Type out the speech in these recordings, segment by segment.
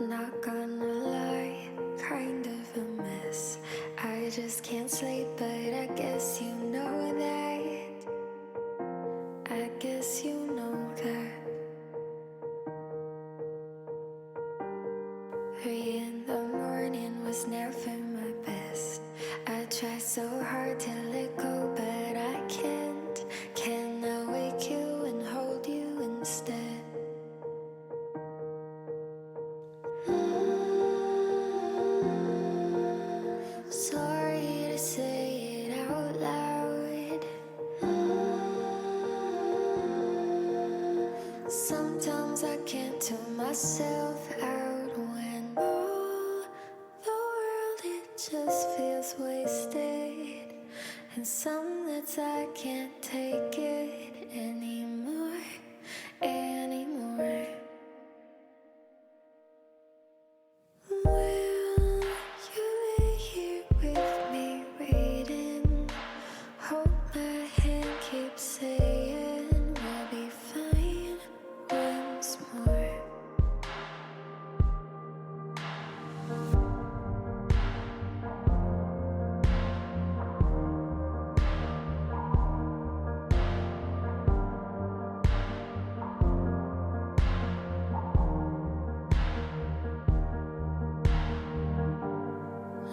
Not gonna lie, kind of a mess. I just can't sleep, but I guess you know that. I guess you know that. 3 in the morning was never my best. I try so hard to let go, but I can't. Can I wake you and hold you instead? Sorry to say it out loud. Sometimes I can't tune myself out when all the world, it just feels wasted. And some nights I can't take it anymore. Will you lay here with me waiting? Hold my hand, keep saying we'll be fine once more.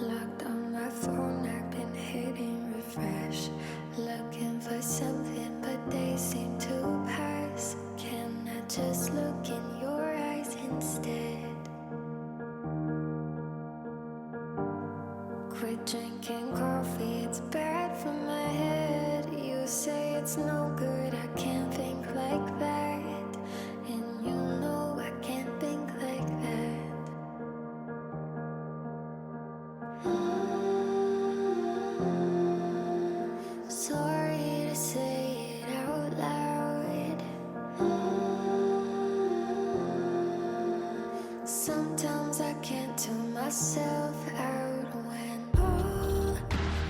Locked on my phone, I've been hitting refresh, looking for something, but they seem to pass. Can I just look in your eyes instead? Quit drinking coffee, it's bad for my head. You say it's no good, I can't think like that. And you know I can't think like that. Sorry to say it out loud. Sometimes I can't tune myself out when all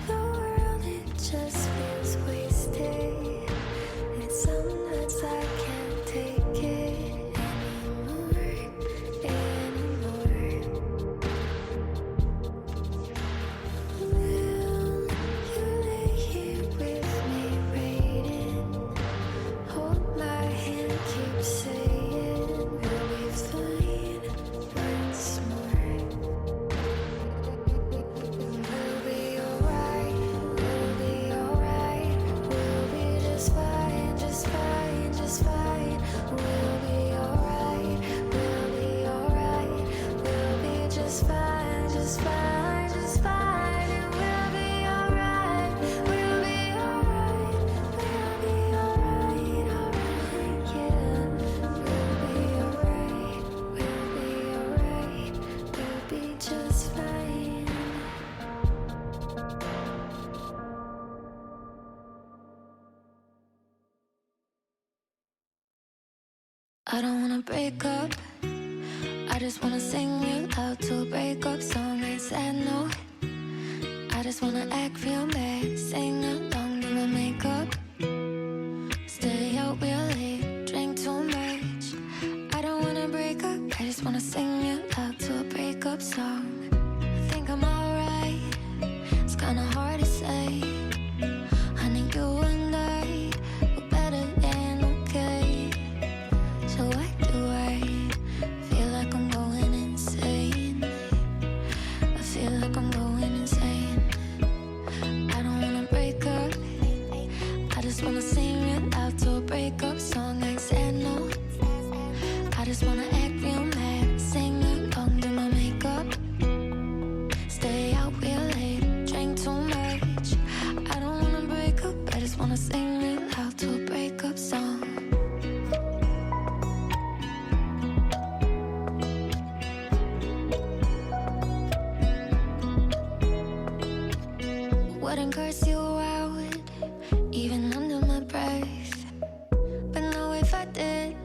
the world, it just feels wasted. And some nights I can't take it anymore. Will you lay here with me waiting? Hold my hand, keep saying we'll be fine once more. We'll be alright, we'll be alright. We'll be just fine, just fine, just fine. We'll be alright, we'll be alright. We'll be just fine, just fine, just fine. And we'll be alright, we'll be alright. We'll be alright, alright, yeah. We'll be alright, we'll be alright. We'll be just fine. I don't wanna break up, I just wanna sing real loud to a breakup song. I said no, I just wanna act real bad, sing along to my makeup. Stay out real late, drink too much. I don't wanna break up, I just wanna sing real loud to a breakup song. I think I'm alright, it's kinda hard to say. Honey, you and I were better than okay. So why do I feel like I'm going insane? I feel like I'm going insane. I don't wanna break up, I just wanna sing real loud to a breakup song. I said no, I just wanna act real mad, sing along to my makeup. Stay out real late, drink too much. I don't wanna break up, I just wanna sing real loud to a breakup song. Wouldn't curse you out, even under my breath. But no, if I did,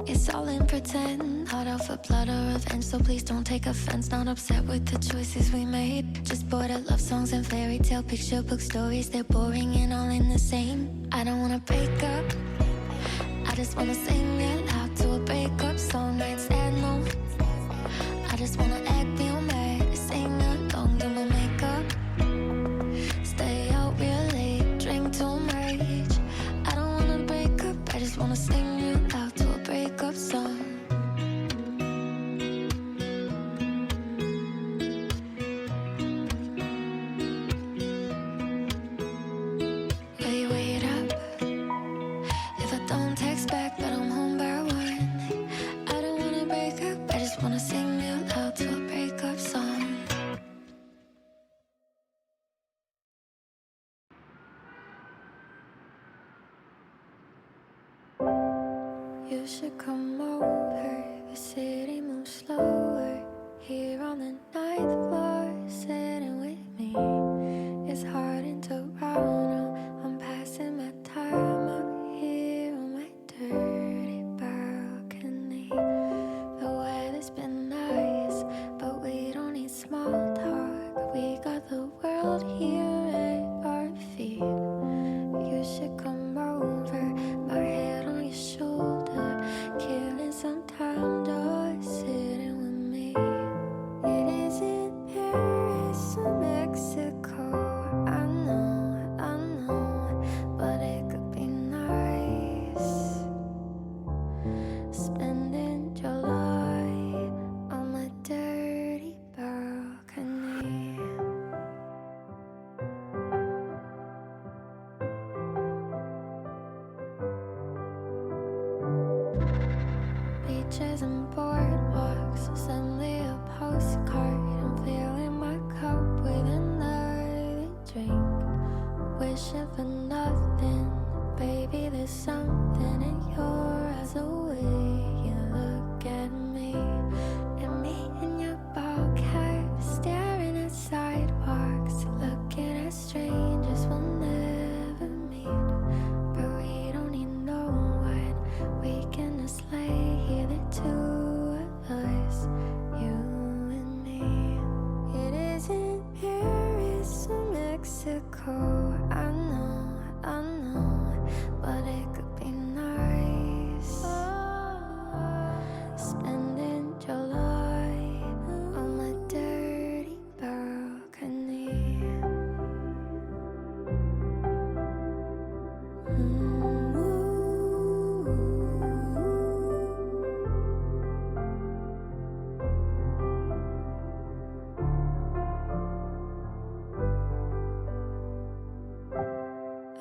it's all in pretend. Hot off a blood or revenge, so please don't take offense. Not upset with the choices we made, just bored of love songs and fairy tale picture book stories. They're boring and all in the same. I don't wanna break up, I just wanna sing it loud to a breakup song. I said no, just wanna act real mad, sing along, do my makeup, stay out real late, drink too much. I don't wanna break up, I just wanna sing real loud to a breakup song. Will you wait up if I don't text back, but I'm home by 1? I don't wanna break up, I just wanna sing real loud to a breakup song. You should come over, the city moves slower. Here on the 9th floor, sitting with me. It's hard into Toronto, I'm passing my time up here on my dirty balcony. The weather's been nice, but we don't need small talk. We got the world here at our feet. You should come over, my head on your shoulder, killing some time just sitting with me. It isn't Paris or Mexico, I know, but it could be nice. Spending July on my dirty balcony. Beaches and boardwalks, send me a postcard. I'm filling my cup with another drink, wishing for nothing. Baby, there's something in your eyes, the way you look at me. And me in your ball cap, staring at sidewalks, looking at strangers we'll never meet. But we don't need no one, we can just lay here, the two of us, you and me. It isn't Paris or Mexico, I know, but it could be nice. Spending July on my dirty balcony.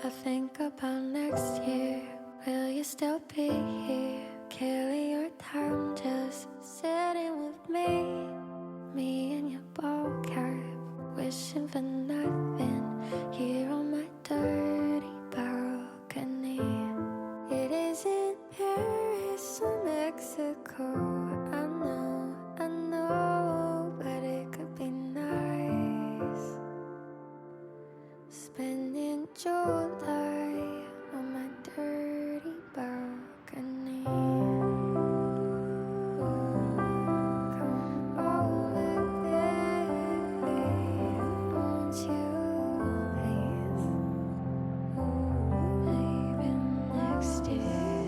I think about next year, will you still be here? Killing your time just sitting with me. Me in your ball cap, wishing for nothing, here on my dirty balcony. It isn't Paris or Mexico, I know, but it could be nice. Spending July on my dirty balcony. Come over, baby, won't you please? Maybe next year.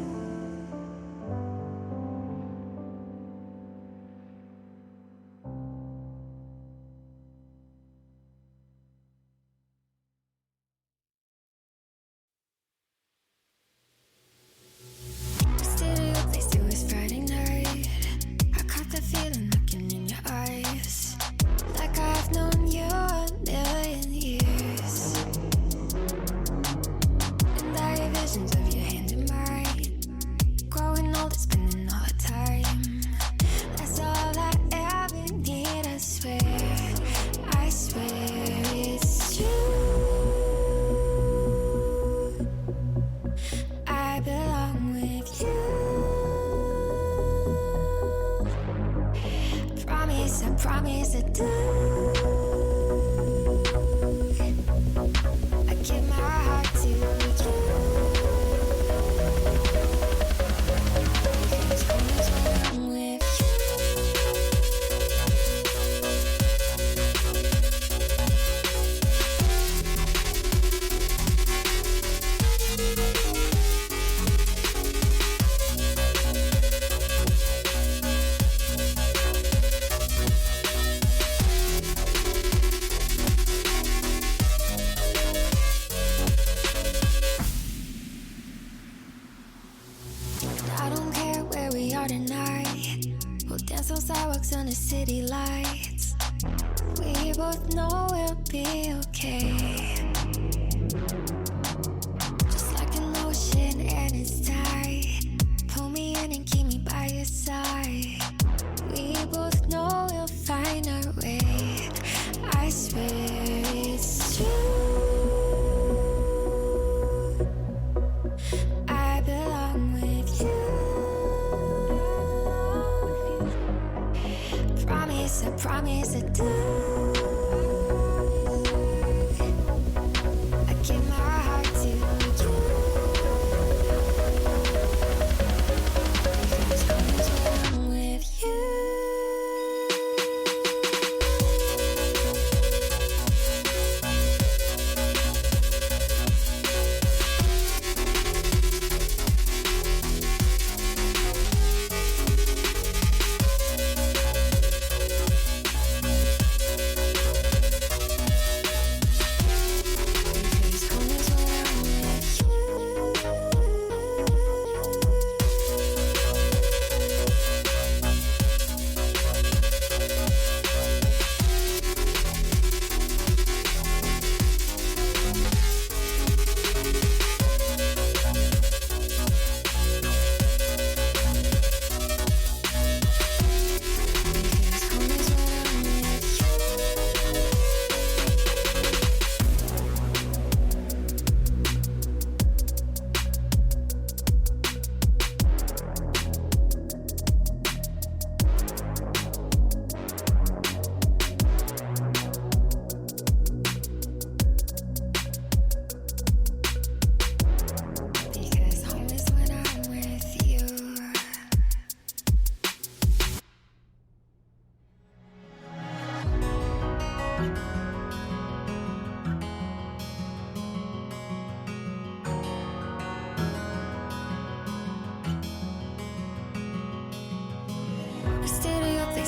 Stereo plays to us Friday night. I caught that feeling looking in your eyes, like I've known you a million years. And I have visions of your hand in mine, growing old and spending all the time. That's all I ever need, I swear it's true. I belong with you. I promise I do. I give my heart to you. 'Cause always when I'm with you. on sidewalks under city lights. We both know we'll be okay. Just like an ocean and it's tight. Pull me in and keep me by your side. We both know we'll find our way. I swear it's true. I belong with you. Promise, I promise I do. I give my heart to you. Because I'm with you.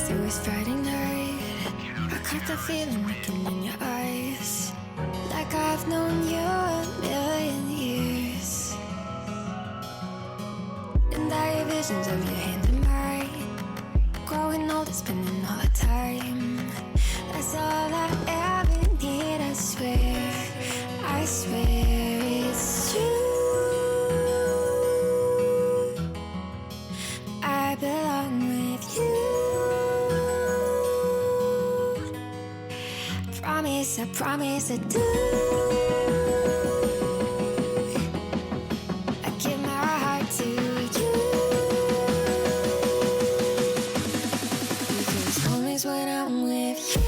It was Friday night. I caught that feeling looking in your eyes, like I've known you a million years. And I have visions of your hand in mine, growing older, spending all the time. That's all I ever need, I swear. I swear it's true. I belong with you. Promise, I promise I do. I give my heart to you. Because home is when I'm with you.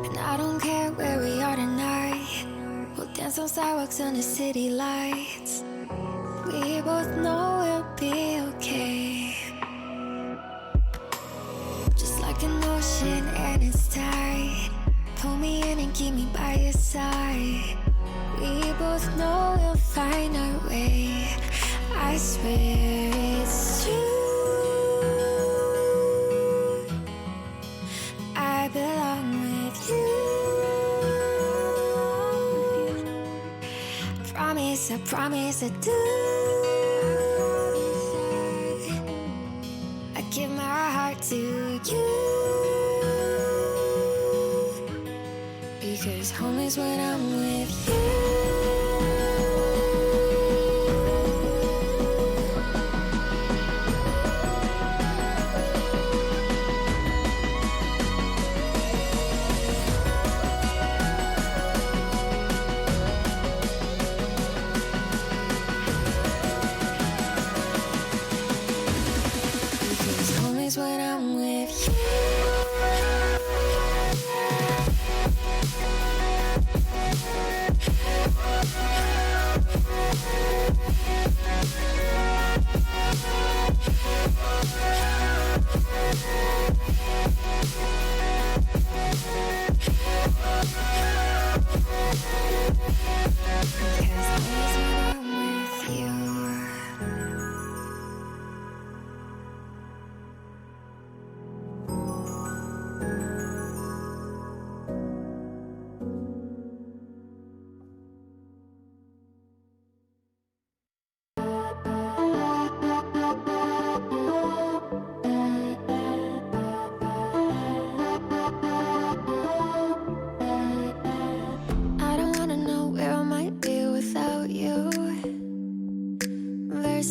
And I don't care where we are tonight. We'll dance on sidewalks under city lights. We both know we'll be okay. Just like an ocean and it's tight. Pull me in and keep me by your side. We both know we'll find our way. I swear it's true. I belong with you. Promise, I promise I do. I give my heart to you. Because home is when I'm with you. When I'm with you.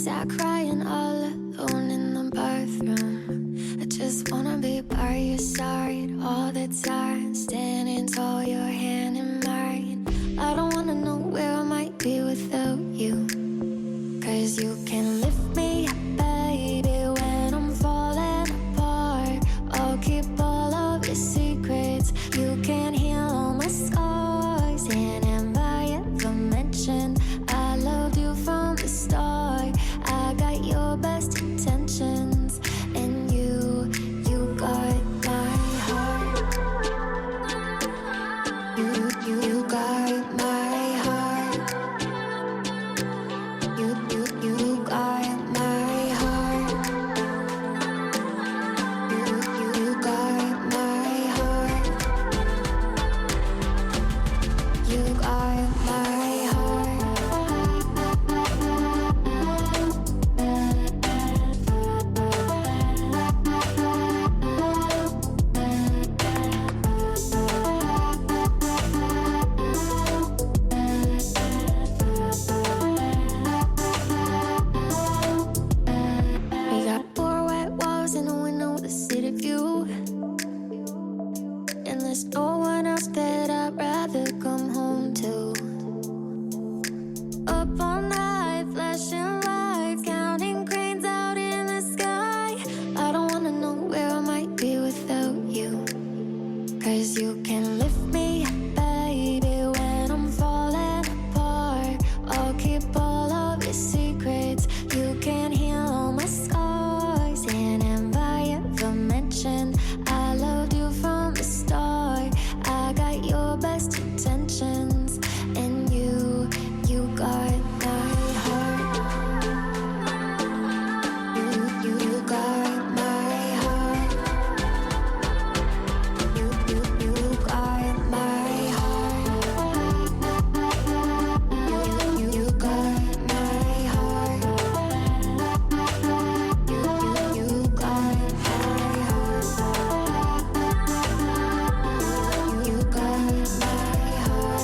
sat crying all alone in the bathroom. I just wanna be by your side all the time, standing tall, your hand in mine. I don't wanna know where I might be without you, 'cause you can lift me up, baby, when I'm falling apart. I'll keep all of your secrets. You can heal all my scars. And have I ever mentioned I loved you from the start? I got your best intentions, and you got my heart. You got my heart. You got my heart. You got my heart. You got my heart. We got four white walls and a window with a city view, and there's no one else that I'd rather come home to. Up all night, flashing lights, counting cranes out in the sky. I don't wanna know where I might be without you, 'cause you can lift me up, baby, when I'm falling apart. I'll keep all of your secrets. You can heal all my scars. And have I ever mentioned I loved you from the start? I got your best intentions, and you got my heart. You got my heart. You got my heart. You got my heart. You got my heart. You got my heart.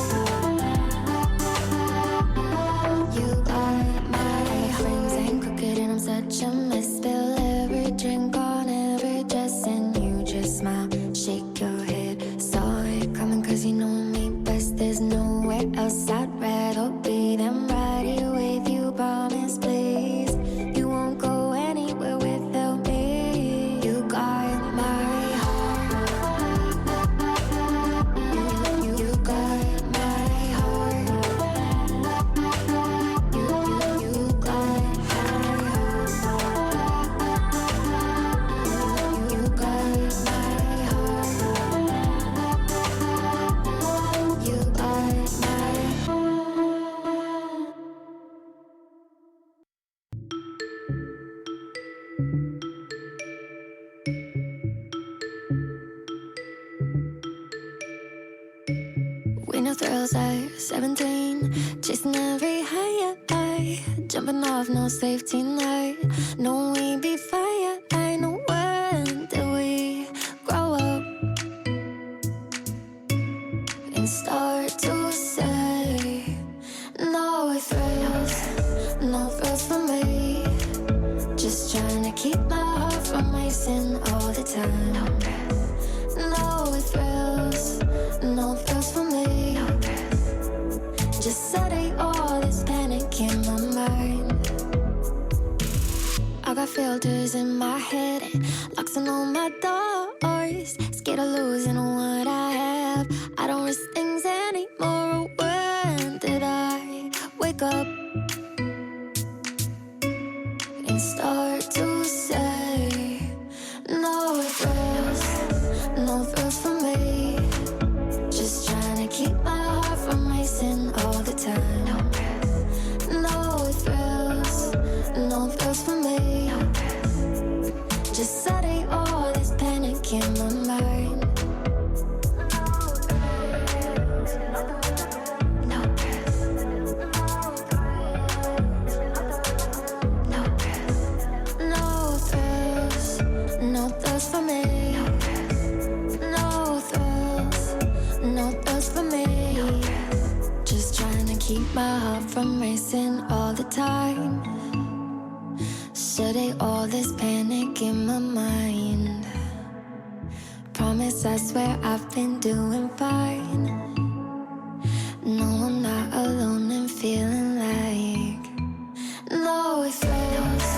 You got my frames ain't crooked and I'm such a mess. Spill every drink on every dress, and you just smile, shake your head. Saw it coming 'cause you know me best. There's nowhere else I'd rather be than right here with you. Promise, please, you won't go anywhere without me. You got my heart. You got my heart. You got my heart. You got my heart. You got my We know thrills at 17, chasing every high, jumping off, no safety net. No, we be fire. I know when did we grow up and start to say no thrills, no thrills for me. Just trying to keep my heart from racing all the time. No thrills, no thrills for me. Just setting all this panic in my mind. I got filters in my head and locks on all my doors. Scared of losing what I have. I don't risk things anymore. When did I wake up and start to say no thrills, no thrills for me? Just trying to keep my heart from racing all the time. No thrills, no thrills for me. Just setting all this panic in my mind. No thrills, no thrills, no thrills, no thrills for me. No thrills, no thrills for me. Just trying to keep my heart from racing all the time. Yesterday, all this panic in my mind. Promise, I swear I've been doing fine. No, I'm not alone and feeling like no thrills,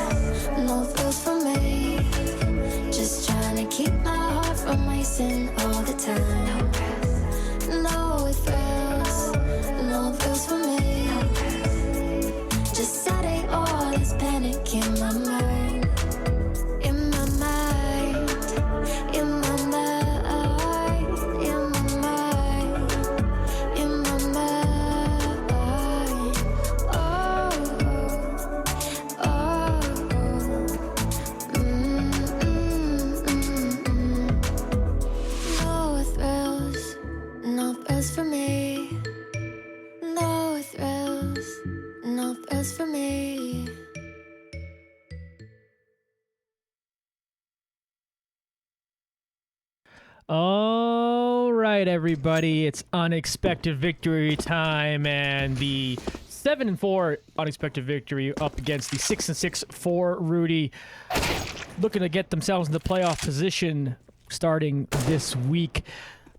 no thrills for me. Just trying to keep my heart from racing all the time. No thrills, no thrills for me. Just setting all this panic in my mind. In my mind, in my mind, in my mind, in my mind. Oh, oh, no thrills, no thrills for me. No thrills, no thrills for me. All right, everybody, it's unexpected victory time, and the 7-4 unexpected victory up against the 6-6 For Rudy, looking to get themselves in the playoff position starting this week.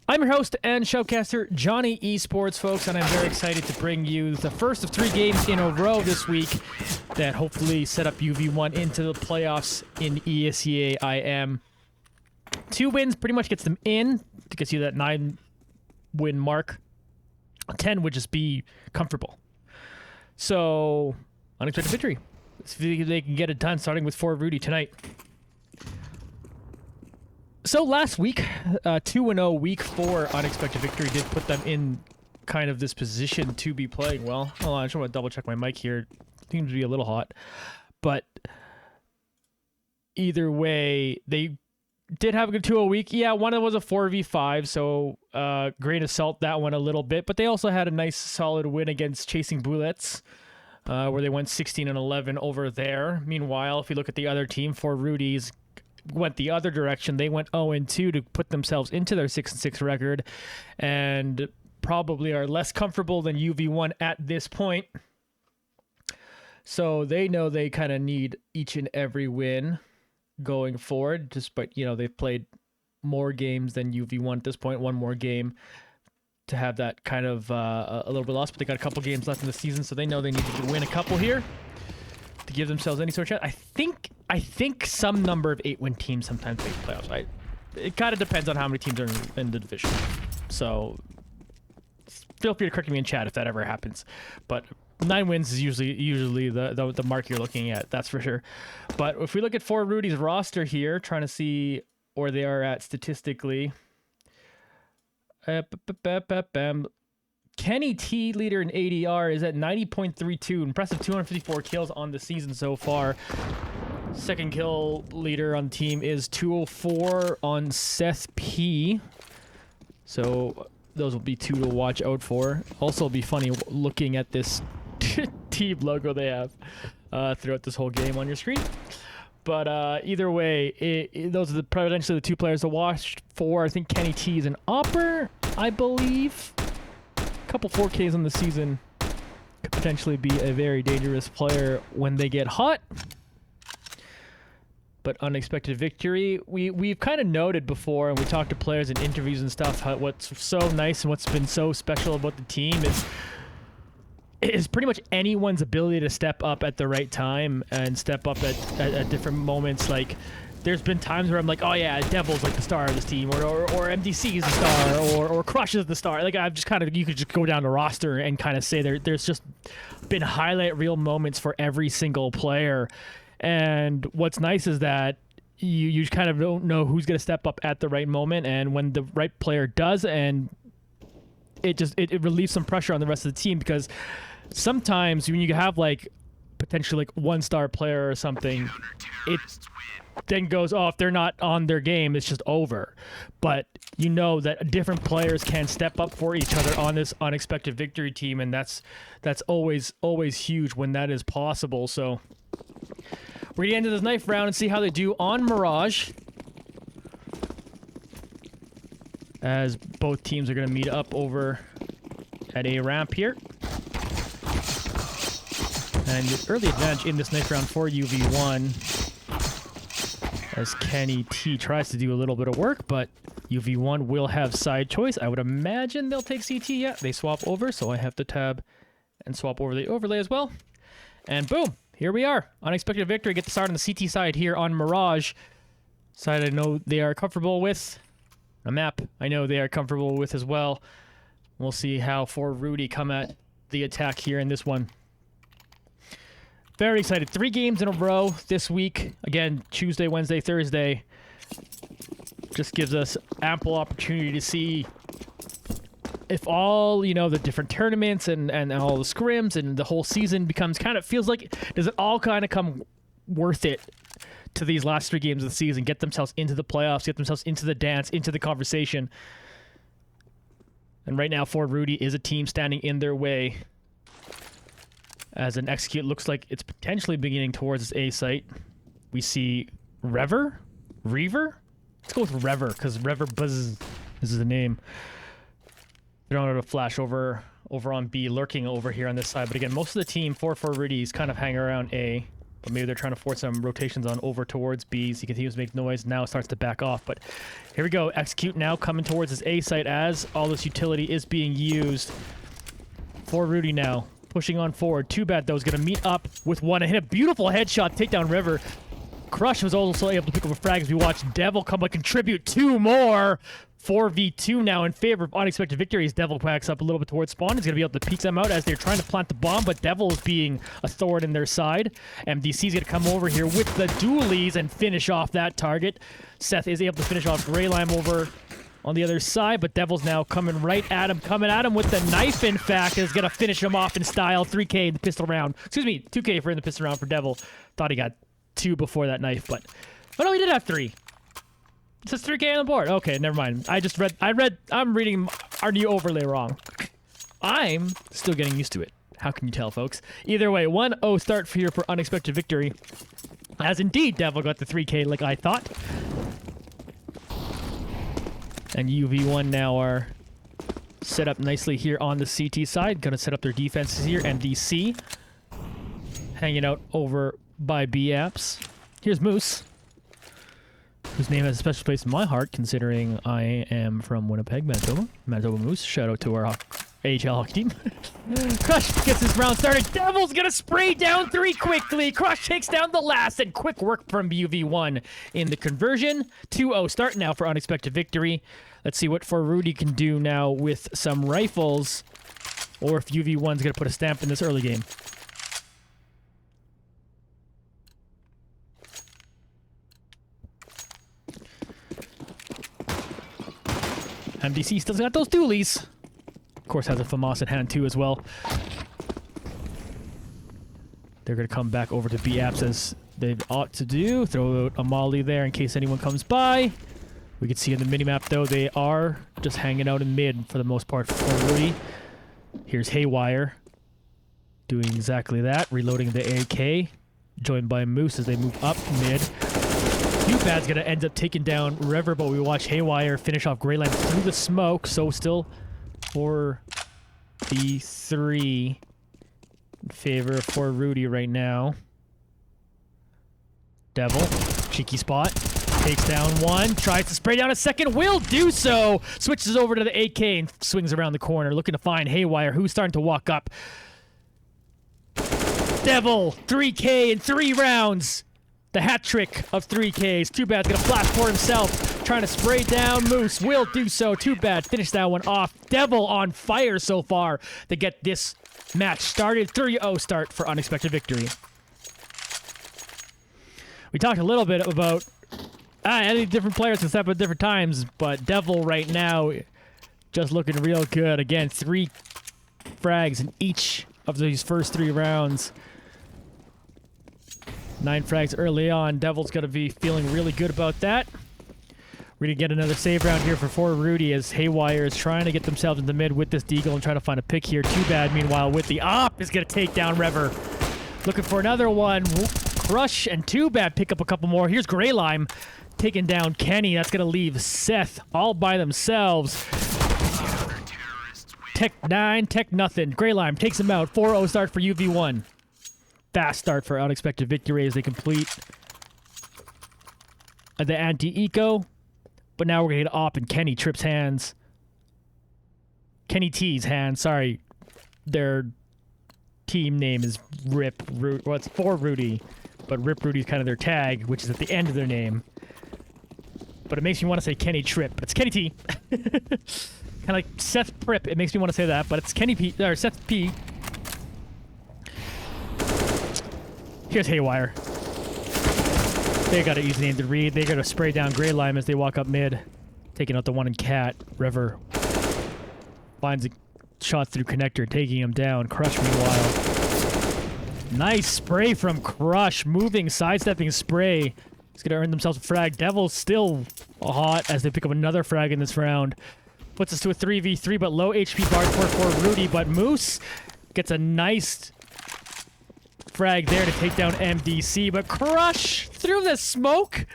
I'm your host and showcaster, Johnny Esports, folks, and I'm very excited to bring you the first of 3 games in a row this week that hopefully set up UV1 into the playoffs in ESEA IM. 2 wins pretty much gets them in. To get you that 9-win mark. 10 would just be comfortable. So, unexpected victory. Let's see if they can get it done, starting with For Rudy tonight. So last week, 2-0 week 4 unexpected victory did put them in kind of this position to be playing well. Hold on, I just want to double check my mic here. Seems to be a little hot. But either way, they did have a good 2-0 week. Yeah, one of them was a 4v5, so grain of salt that one a little bit. But they also had a nice solid win against Chasing Bullets, where they went 16-11 over there. Meanwhile, if you look at the other team, For Rudy's went the other direction. They went 0-2 to put themselves into their 6-6 record, and probably are less comfortable than UV1 at this point. So they know they kind of need each and every win going forward, but they've played more games than UV1 at this point, one more game to have that kind of a little bit lost, but they got a couple games left in the season, so they know they need to win a couple here to give themselves any sort of chance. I think some number of 8-win teams sometimes make the playoffs. It kind of depends on how many teams are in the division, so feel free to correct me in chat if that ever happens, but 9 wins is usually the mark you're looking at, that's for sure. But if we look at For Rudy's roster here, trying to see where they are at statistically. Kenny T, leader in ADR, is at 90.32. Impressive 254 kills on the season so far. Second kill leader on the team is 204 on Seth P. So those will be 2 to watch out for. Also, it'll be funny looking at this team logo they have throughout this whole game on your screen. But either way, those are potentially the 2 players to watch for. I think Kenny T is an opper, I believe. A couple 4Ks on the season. Could potentially be a very dangerous player when they get hot. But unexpected victory. We've kind of noted before, and we talked to players in interviews and stuff, what's so nice and what's been so special about the team is pretty much anyone's ability to step up at the right time and step up at different moments. Like, there's been times where I'm like, oh yeah, Devil's like the star of this team, or MDC is the star, or Crush is the star. Like, I've just kind of, you could just go down the roster and kind of say there's just been highlight reel moments for every single player. And what's nice is that you kind of don't know who's going to step up at the right moment, and when the right player does, and it relieves some pressure on the rest of the team, because sometimes when you have like potentially like 1-star player or something, it then goes, oh, if they're not on their game, it's just over. But you know that different players can step up for each other on this unexpected victory team, and that's always huge when that is possible. So we're gonna get into this knife round and see how they do on Mirage, as both teams are gonna meet up over at a ramp here. And the early advantage in this knife round for UV1. as Kenny T tries to do a little bit of work, but UV1 will have side choice. I would imagine they'll take CT. Yeah, they swap over, so I have to tab and swap over the overlay as well. And boom, here we are. Unexpected victory. Get the start on the CT side here on Mirage. Side I know they are comfortable with. A map I know they are comfortable with as well. We'll see how For Rudy come at the attack here in this one. Very excited. 3 games in a row this week. Again, Tuesday, Wednesday, Thursday. Just gives us ample opportunity to see if all, you know, the different tournaments and all the scrims and the whole season becomes kind of, feels like, does it all kind of come worth it to these last 3 games of the season, get themselves into the playoffs, get themselves into the dance, into the conversation. And right now, For Rudy is a team standing in their way. As an execute looks like it's potentially beginning towards this A site. We see Rever? Let's go with Rever, because Rever Buzz is the name. They don't have a flash over on B, lurking over here on this side. But again, most of the team for Rudy is kind of hanging around A. But maybe they're trying to force some rotations on over towards B. So he continues to make noise. Now it starts to back off. But here we go. Execute now coming towards this A site as all this utility is being used. For Rudy now. Pushing on forward. Too bad, though, is going to meet up with one and hit a beautiful headshot. Take down River. Crush was also able to pick up a frag as we watch Devil come and contribute 2 more. 4v2 now in favor of Unexpected Victory as Devil backs up a little bit towards spawn. He's going to be able to peek them out as they're trying to plant the bomb, but Devil is being a thorn in their side. MDC is going to come over here with the dualies and finish off that target. Seth is able to finish off Greylime over on the other side, but Devil's now coming at him with the knife, in fact, is going to finish him off in style. 3K in the pistol round. Excuse me, 2K in the pistol round for Devil. Thought he got 2 before that knife, but... Oh, no, he did have 3. It says 3K on the board. Okay, never mind. I'm reading our new overlay wrong. I'm still getting used to it. How can you tell, folks? Either way, 1-0 start here for Unexpected Victory. As indeed, Devil got the 3K like I thought. And UV1 now are set up nicely here on the CT side. Gonna set up their defenses here. MDC hanging out over by B apps. Here's Moose, whose name has a special place in my heart, considering I am from Winnipeg, Manitoba. Manitoba Moose. Shout out to our AHL hockey team. Crush gets this round started. Devil's gonna spray down 3 quickly. Crush takes down the last, and quick work from UV1 in the conversion. 2-0 start now for Unexpected Victory. Let's see what For Rudy can do now with some rifles, or if UV1's gonna put a stamp in this early game. MDC still got those dualies. Of course, has a FAMAS in hand too as well. They're going to come back over to B apps as they ought to do. Throw out a molly there in case anyone comes by. We can see in the minimap, though, they are just hanging out in mid for the most part for Rudy. Here's Haywire doing exactly that, reloading the AK, joined by Moose as they move up mid. Bad's gonna end up taking down River, but we watch Haywire finish off Greyline through the smoke, so still for the 3 in favor of For Rudy right now. Devil, cheeky spot, takes down 1, tries to spray down a second, will do so, switches over to the AK and swings around the corner, looking to find Haywire, who's starting to walk up. Devil, 3K in 3 rounds. The hat trick of 3Ks. Too Bad's gonna flash for himself. Trying to spray down Moose. Will do so. Too Bad. Finish that one off. Devil on fire so far to get this match started. 3-0 start for Unexpected Victory. We talked a little bit about any different players can step at different times, but Devil right now just looking real good. Again, 3 frags in each of these first 3 rounds. 9 frags early on. Devil's going to be feeling really good about that. We're going to get another save round here for Rudy as Haywire is trying to get themselves in the mid with this deagle and trying to find a pick here. Too Bad, meanwhile, with the op is going to take down Rever. Looking for another one. Crush and Too Bad pick up a couple more. Here's Greylime taking down Kenny. That's going to leave Seth all by themselves. Tech 9, Tech nothing. Greylime takes him out. 4-0 start for UV1. Fast start for Unexpected Victory as they complete the anti-eco. But now we're going to get Op and Kenny Tripp's hands. Kenny T's hands, sorry. Their team name is well, it's For Rudy. But Rip Rudy's kind of their tag, which is at the end of their name. But it makes me want to say Kenny Tripp. But it's Kenny T. Kind of like Seth Prip. It makes me want to say that, but it's Kenny P. Or Seth P. Here's Haywire. They got an easy name to read. They got to spray down Grey Lime as they walk up mid, taking out the one in Cat. River finds a shot through connector, taking him down. Crush meanwhile. Nice spray from Crush. Moving, sidestepping spray. He's going to earn themselves a frag. Devil's still hot as they pick up another frag in this round. Puts us to a 3v3, but low HP bar for Rudy. But Moose gets a nice frag there to take down MDC. But Crush through the smoke?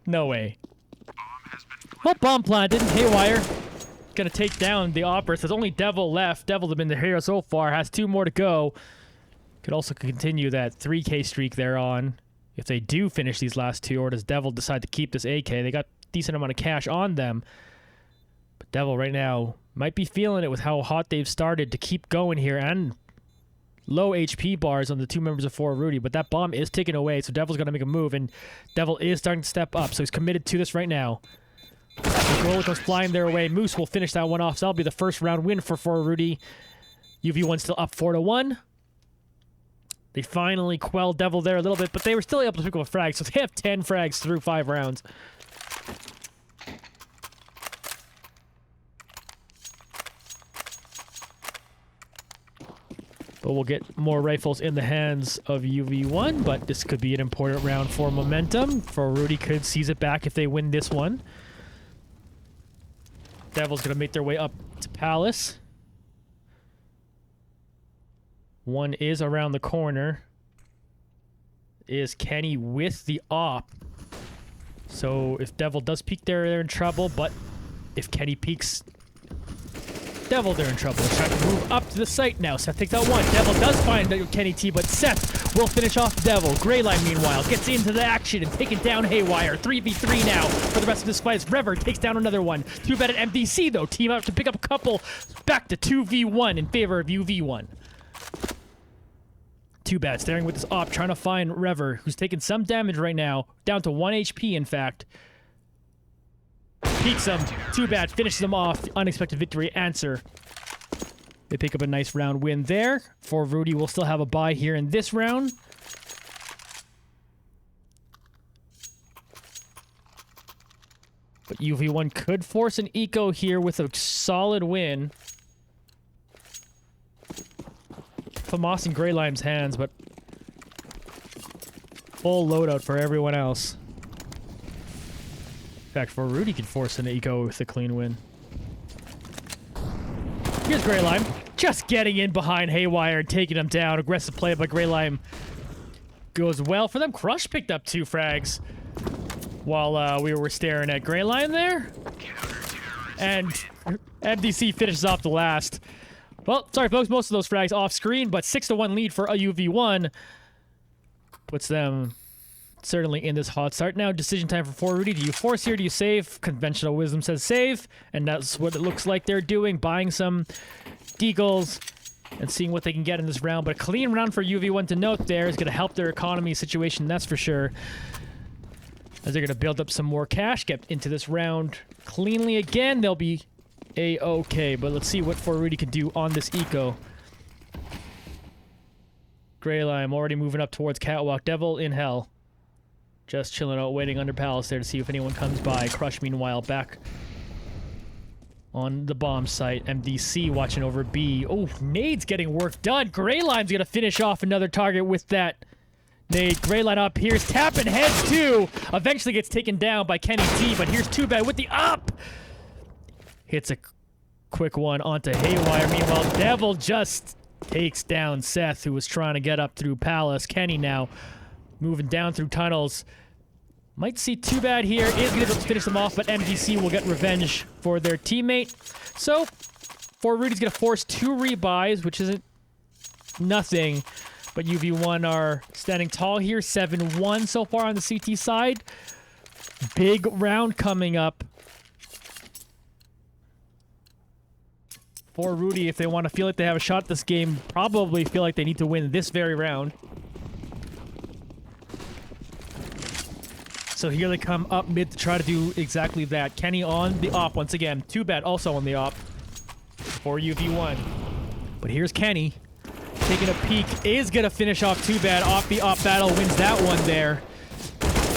No way. Well, bomb planted. Haywire gonna take down the Opera. There's only Devil left. Devil have been the hero so far. Has 2 more to go. Could also continue that 3K streak they're on. If they do finish these last 2, or does Devil decide to keep this AK? They got a decent amount of cash on them. But Devil right now might be feeling it with how hot they've started to keep going here, and low HP bars on the 2 members of For Rudy. But that bomb is taken away, so Devil's going to make a move, and Devil is starting to step up, so he's committed to this right now. The roller goes flying their way. Moose will finish that one off, so that'll be the first round win for Rudy. UV1 still up 4-1. They finally quelled Devil there a little bit, but they were still able to pick up a frag, so they have 10 frags through 5 rounds. But we'll get more rifles in the hands of UV1, but this could be an important round for momentum. For Rudy could seize it back if they win this one. Devil's going to make their way up to Palace. One is around the corner. Is Kenny with the op. So if Devil does peek there, they're in trouble. But if Kenny peeks Devil, they're in trouble. They're trying to move up to the site now. Seth takes out one. Devil does find Kenny T, but Seth will finish off Devil. Greyline, meanwhile, gets into the action and taking down Haywire. 3v3 now for the rest of this fight. Rever takes down another one. Too bad at MDC, though. Team up to pick up a couple. Back to 2v1 in favor of UV1. Too bad. Staring with this op, trying to find Rever, who's taking some damage right now. Down to 1 HP, in fact. Peeks him. Too bad. Finishes him off. Unexpected victory. Answer. They pick up a nice round win there. For Rudy will still have a bye here in this round. But UV1 could force an eco here with a solid win. Famas in Greylime's hands, but full loadout for everyone else. In fact, For Rudy could force an eco with a clean win. Here's Greylime, just getting in behind Haywire and taking him down. Aggressive play by Greylime goes well for them. Crush picked up 2 frags while we were staring at Greylime there. And MDC finishes off the last. Well, sorry folks, most of those frags off screen, but 6-1 lead for a UV1 puts them certainly in this hot start. Now, decision time for Rudy. Do you force here? Do you save? Conventional wisdom says save, and that's what it looks like they're doing, buying some deagles and seeing what they can get in this round. But a clean round for UV1 to note there is going to help their economy situation, that's for sure. As they're going to build up some more cash, get into this round cleanly again. They'll be A-okay, but let's see what For Rudy can do on this eco. Greylime already moving up towards Catwalk. Devil in hell. Just chilling out, waiting under Palace there to see if anyone comes by. Crush, meanwhile, back on the bomb site. MDC watching over B. Oh, Nade's getting work done. Greylime's going to finish off another target with that nade. Greyline up. Here's tapping heads, too. Eventually gets taken down by Kenny T, but here's Too Bad with the up. Hits a quick one onto Haywire. Meanwhile, Devil just takes down Seth, who was trying to get up through Palace. Kenny now moving down through tunnels. Might see Too Bad here. Is going to be able to finish them off, but MDC will get revenge for their teammate. So, For Rudy's going to force 2 rebuys, which isn't nothing. But UV1 are standing tall here. 7-1 so far on the CT side. Big round coming up for Rudy if they want to feel like they have a shot at this game. Probably feel like they need to win this very round. So here they come up mid to try to do exactly that. Kenny on the op once again. Too bad also on the op for UV1. But here's Kenny taking a peek. Is going to finish off Too Bad. Off the op battle. Wins that one there.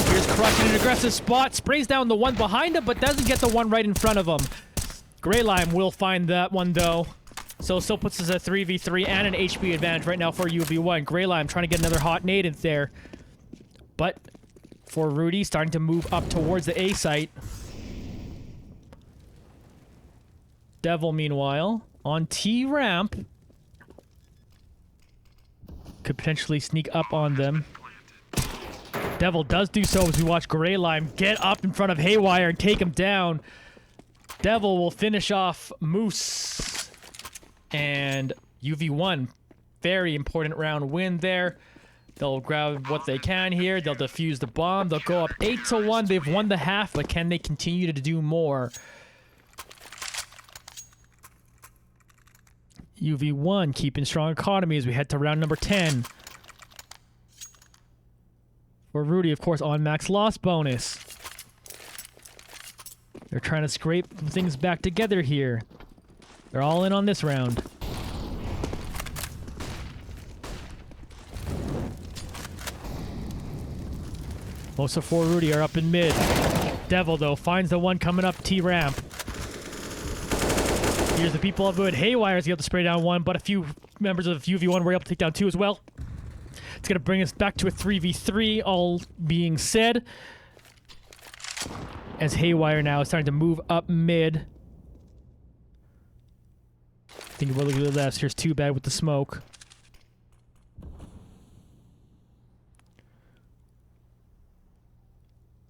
Here's Crush in an aggressive spot. Sprays down the one behind him, but doesn't get the one right in front of him. Grey Lime will find that one, though. So still puts us a 3v3 and an HP advantage right now for UV1. Grey Lime trying to get another hot nade in there. But For Rudy starting to move up towards the A site. Devil, meanwhile, on T ramp. Could potentially sneak up on them. Devil does do so as we watch Grey Lime get up in front of Haywire and take him down. Devil will finish off Moose. And UV1, very important round win there. They'll grab what they can here. They'll defuse the bomb. They'll go up 8-1. They've won the half, but can they continue to do more? UV1 keeping strong economy as we head to round number 10. For Rudy, of course, on max loss bonus. They're trying to scrape things back together here. They're all in on this round. Most of For Rudy are up in mid. Devil, though, finds the one coming up T ramp. Here's the people of Wood. Haywire is able to spray down one, but a few members of UV1 were able to take down two as well. It's going to bring us back to a 3v3, all being said. As Haywire now is starting to move up mid. I think we're looking at the left. Here's Too Bad with the smoke.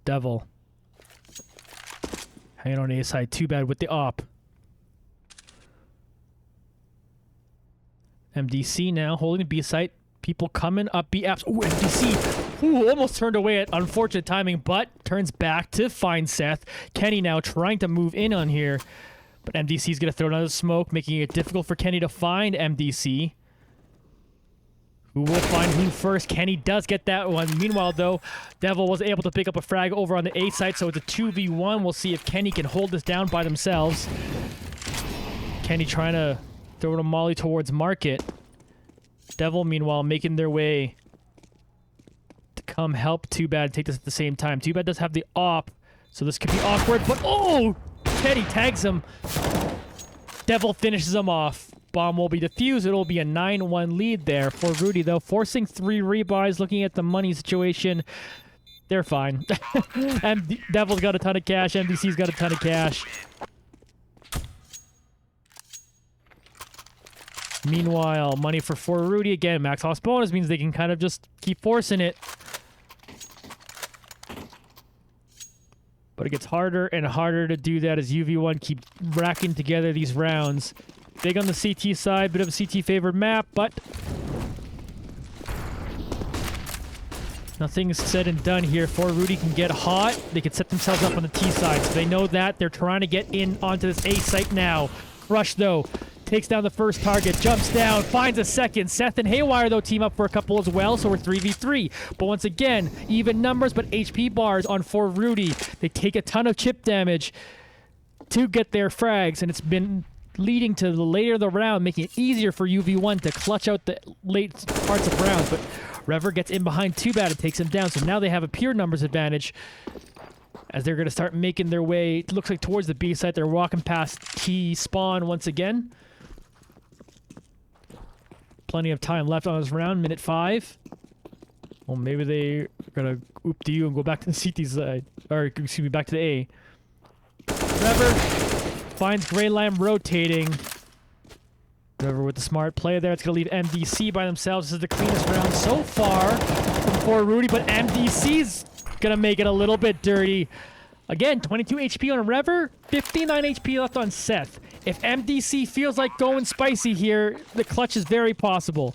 Devil. Hanging on A side. Too Bad with the op. MDC now holding the B site. People coming up B apps. Ooh, MDC. Ooh, almost turned away at unfortunate timing, but turns back to find Seth. Kenny now trying to move in on here. But MDC's going to throw another smoke, making it difficult for Kenny to find MDC. Who will find who first? Kenny does get that one. Meanwhile, though, Devil was able to pick up a frag over on the A site, so it's a 2v1. We'll see if Kenny can hold this down by themselves. Kenny trying to throw a molly towards Market. Devil, meanwhile, making their way to come help Too Bad take this at the same time. Too Bad does have the op, so this could be awkward, but oh! Kenny tags him. Devil finishes him off. Bomb will be defused. It'll be a 9-1 lead there for Rudy, though. Forcing 3 rebuys, looking at the money situation. They're fine. And Devil's got a ton of cash. MDC's got a ton of cash. Meanwhile, money for Rudy again. Max loss bonus means they can kind of just keep forcing it. But it gets harder and harder to do that as UV1 keeps racking together these rounds. Big on the CT side, bit of a CT favored map, but nothing's said and done here. For Rudy can get hot. They can set themselves up on the T side, so they know that. They're trying to get in onto this A site now. Crush, though, takes down the first target, jumps down, finds a second. Seth and Haywire, though, team up for a couple as well, so we're 3v3. But once again, even numbers, but HP bars on For Rudy. They take a ton of chip damage to get their frags, and it's been leading to the later of the round, making it easier for UV1 to clutch out the late parts of rounds. But Rever gets in behind Too Bad and takes him down, so now they have a pure numbers advantage as they're going to start making their way, it looks like, towards the B site. They're walking past T spawn once again. Plenty of time left on this round, minute 5. Well, maybe they're going to oop to you and go back to the CT side, or excuse me, back to the A. Rever finds Grey Lime rotating. Rever with the smart play there. It's going to leave MDC by themselves. This is the cleanest round so far from For Rudy, but MDC's going to make it a little bit dirty. Again, 22 HP on Rever, 59 HP left on Seth. If MDC feels like going spicy here, the clutch is very possible.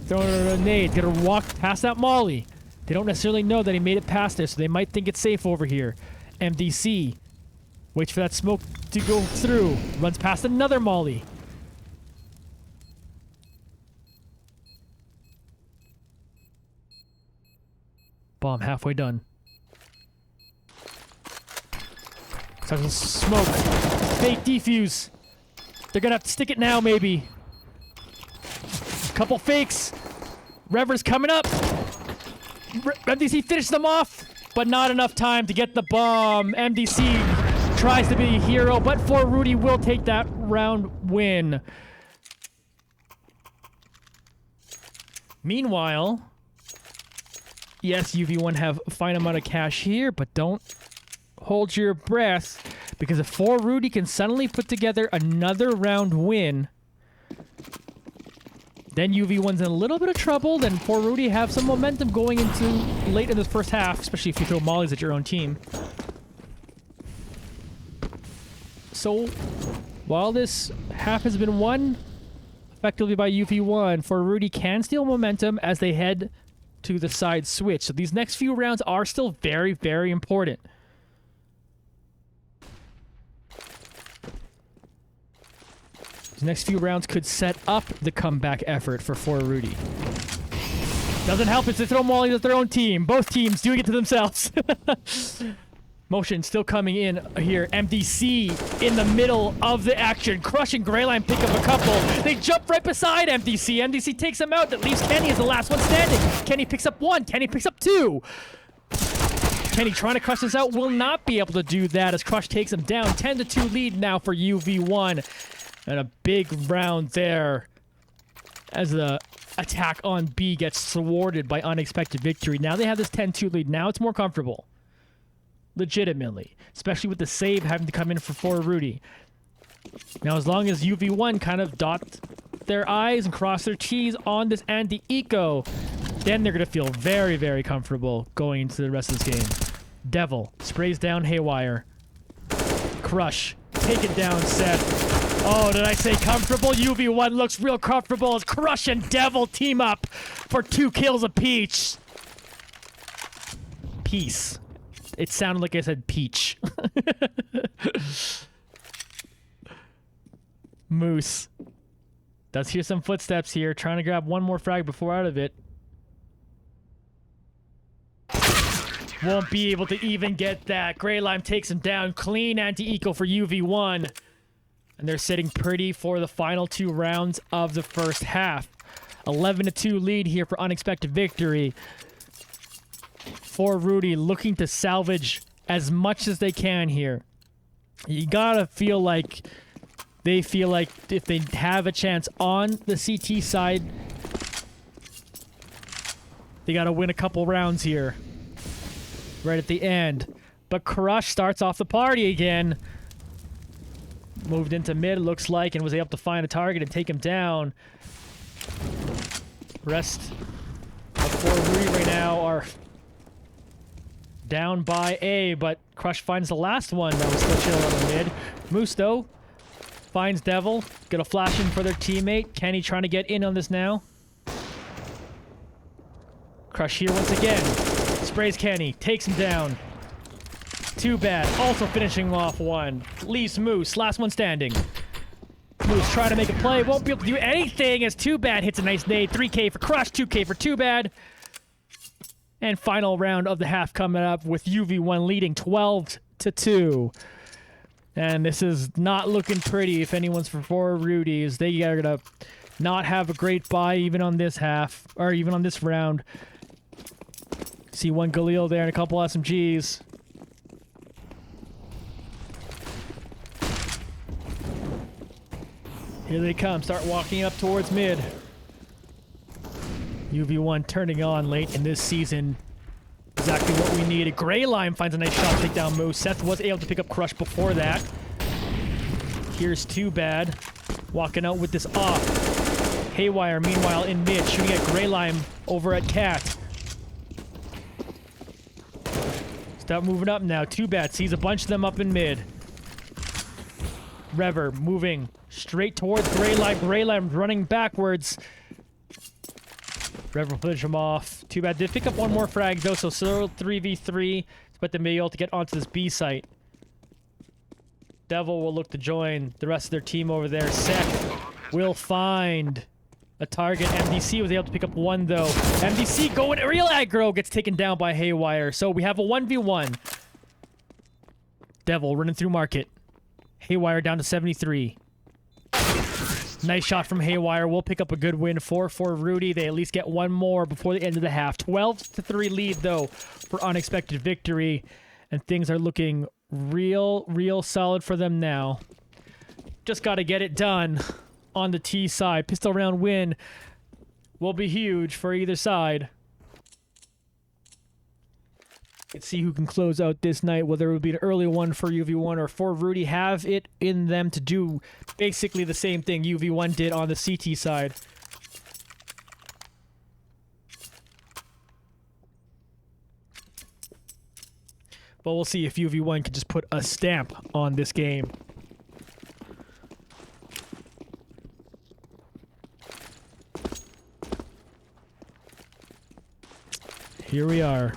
Throwing a nade, going to walk past that molly. They don't necessarily know that he made it past there, so they might think it's safe over here. MDC waits for that smoke to go through. Runs past another molly. Bomb halfway done. Starts to smoke. Fake defuse. They're gonna have to stick it now, maybe. Couple fakes. Rever's coming up. MDC finished them off, but not enough time to get the bomb. MDC tries to be a hero, but For Rudy will take that round win. Meanwhile, yes, UV1 have a fine amount of cash here, but don't hold your breath, because if For Rudy can suddenly put together another round win, then UV1's in a little bit of trouble. Then For Rudy have some momentum going into late in the first half, especially if you throw mollies at your own team. So, while this half has been won effectively by UV1, For Rudy can steal momentum as they head to the side switch. So these next few rounds are still very, very important. These next few rounds could set up the comeback effort for Rudy. Doesn't help if they throw mollies at their own team. Both teams doing it to themselves. Motion still coming in here. MDC in the middle of the action. Crushing Greyline, pick up a couple. They jump right beside MDC. MDC takes him out. That leaves Kenny as the last one standing. Kenny picks up one. Kenny picks up two. Kenny trying to crush this out. Will not be able to do that as Crush takes him down. 10-2 lead now for UV1. And a big round there as the attack on B gets thwarted by Unexpected Victory. Now they have this 10-2 lead. Now it's more comfortable. Legitimately. Especially with the save having to come in for Rudy. Now as long as UV1 kind of dot their I's and cross their T's on this anti-eco, then they're going to feel very, very comfortable going into the rest of this game. Devil sprays down Haywire. Crush. Take it down, Seth. Oh, did I say comfortable? UV1 looks real comfortable as Crush and Devil team up for 2 kills apiece. Peace. It sounded like I said peach. Moose does hear some footsteps here, trying to grab one more frag before out of it. Won't be able to even get that. Greylime takes him down. Clean anti-eco for UV1. And they're sitting pretty for the final 2 rounds of the first half. 11-2 lead here for Unexpected Victory. For Rudy looking to salvage as much as they can here. You gotta feel like they feel like if they have a chance on the CT side, they gotta win a couple rounds here. Right at the end. But Crush starts off the party again. Moved into mid, looks like, and was able to find a target and take him down. Rest of For Rudy right now are down by A, but Crush finds the last one that was still chilling on the mid. Moose, though, finds Devil. Gonna flash in for their teammate. Kenny trying to get in on this now. Crush here once again. Sprays Kenny. Takes him down. Too bad. Also finishing off one. Leaves Moose. Last one standing. Moose trying to make a play. Won't be able to do anything as Too Bad hits a nice nade. 3K for Crush. 2K for Too Bad. And final round of the half coming up with UV1 leading 12-2. And this is not looking pretty if anyone's for Rudy's. They are going to not have a great buy even on this half, or even on this round. See one Galil there and a couple SMGs. Here they come, start walking up towards mid. UV1 turning on late in this season. Exactly what we needed. Greylime finds a nice shot to take down Moose. Seth was able to pick up Crush before that. Here's Too Bad. Walking out with this off. Haywire, meanwhile, in mid, shooting at Greylime over at Cat. Start moving up now. Too Bad sees a bunch of them up in mid. Rever moving straight towards Greylime. Greylime running backwards. Rev will finish him off. Too bad. Did pick up one more frag though, so still 3v3. But they may be able to get onto this B site. Devil will look to join the rest of their team over there. Seth will find a target. MDC was able to pick up one though. MDC going real aggro, gets taken down by Haywire. So we have a 1v1. Devil running through market. Haywire down to 73. Nice shot from Haywire. We'll pick up a good win for Rudy. They at least get one more before the end of the half. 12-3 lead, though, for unexpected victory. And things are looking real solid for them now. Just got to get it done on the T side. Pistol round win will be huge for either side. Let's see who can close out this night, whether it would be an early one for UV1 or For Rudy. Have it in them to do basically the same thing UV1 did on the CT side. But we'll see if UV1 can just put a stamp on this game. Here we are.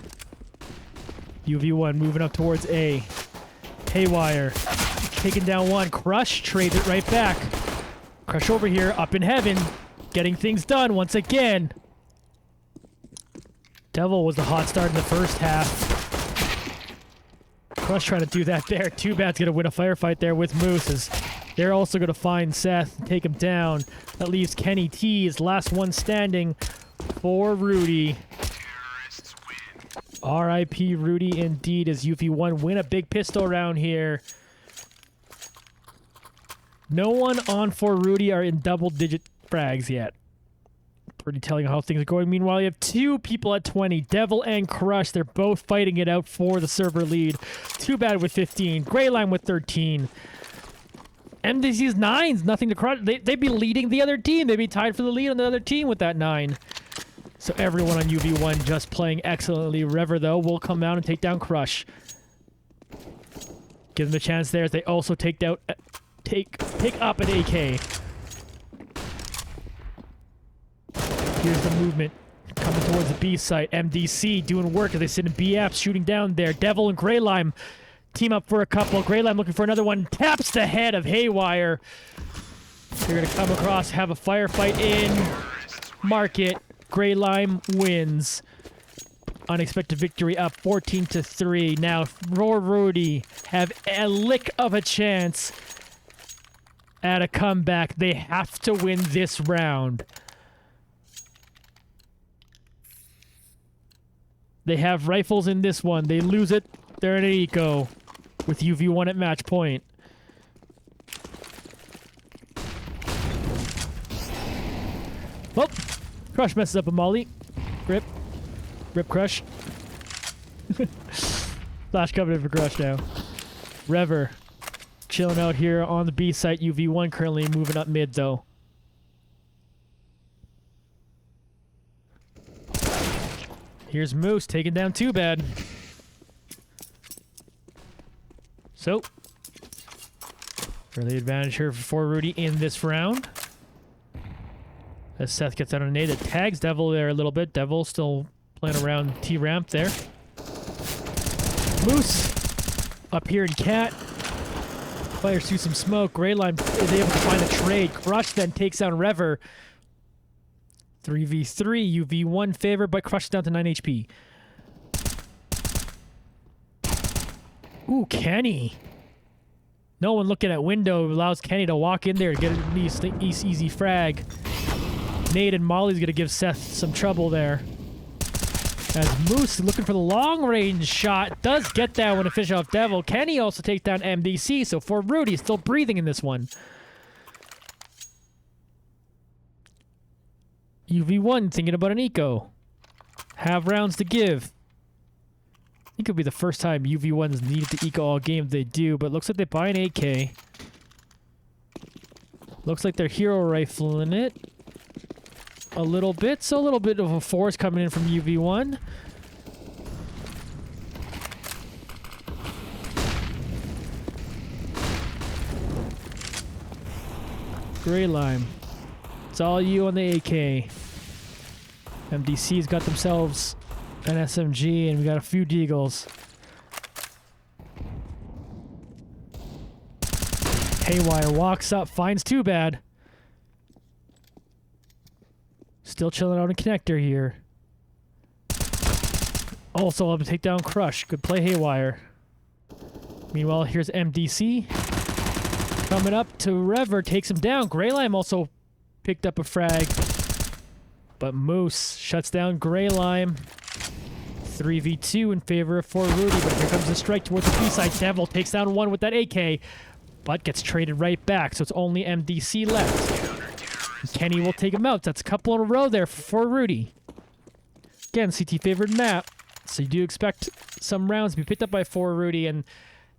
UV1 moving up towards A. Haywire taking down one. Crush trades it right back. Crush over here, up in heaven, getting things done once again. Devil was the hot start in the first half. Crush trying to do that there. Too bad's gonna win a firefight there with Moose, as they're also gonna find Seth and take him down. That leaves Kenny T as last one standing for Rudy. R.I.P. Rudy indeed, as UV1 win a big pistol round here. No one on For Rudy are in double-digit frags yet. Pretty telling how things are going. Meanwhile, you have two people at 20. Devil and Crush. They're both fighting it out for the server lead. Too bad with 15. Greyline with 13. MDC's 9s. Nothing to Crush. They'd be leading the other team. They'd be tied for the lead on the other team with that 9. So everyone on UV1 just playing excellently. Rever, though, will come out and take down Crush. Give them a chance there as they also pick up an AK. Here's the movement coming towards the B site. MDC doing work as they sit in B apps, shooting down there. Devil and Greylime team up for a couple. Greylime looking for another one. Taps the head of Haywire. They're going to come across, have a firefight in market. Greylime wins. Unexpected victory up 14-3. Now, For Rudy have a lick of a chance at a comeback. They have to win this round. They have rifles in this one. They lose it. They're in an eco with UV1 at match point. Oh, Crush messes up a molly. Rip. Rip Crush. Flash covenant for Crush now. Rever chilling out here on the B site. UV1 currently moving up mid though. Here's Moose taking down Too Bad. So, early advantage here for Rudy in this round. As Seth gets out on a nade, it tags Devil there a little bit. Devil still playing around T-ramp there. Moose up here in Cat. Fires through some smoke. Greyline is able to find a trade. Crush then takes down Rever. 3v3, UV1 favor, but Crush down to 9 HP. Ooh, Kenny. No one looking at window allows Kenny to walk in there and get an easy frag. Nate and Molly's gonna give Seth some trouble there. As Moose looking for the long range shot, does get that one to finish off Devil. Kenny also takes down MDC, so For Rudy still breathing in this one. UV1 thinking about an eco. Have rounds to give. I think it'll be the first time UV1's needed to eco all game. They do, but looks like they buy an AK. Looks like they're hero rifling it a little bit, so a little bit of a force coming in from UV1. Greylime. It's all you on the AK. MDC's got themselves an SMG, and we got a few deagles. Haywire walks up, finds Too Bad. Still chilling out in connector here. Also able to take down Crush. Good play, Haywire. Meanwhile, here's MDC. Coming up to Rever, takes him down. Greylime also picked up a frag. But Moose shuts down Greylime. 3v2 in favor of For Rudy, but here comes the strike towards the B-side. Devil takes down one with that AK, but gets traded right back, so it's only MDC left. Kenny will take him out. That's a couple in a row there for Rudy. Again, CT favored map, so you do expect some rounds to be picked up by For Rudy, and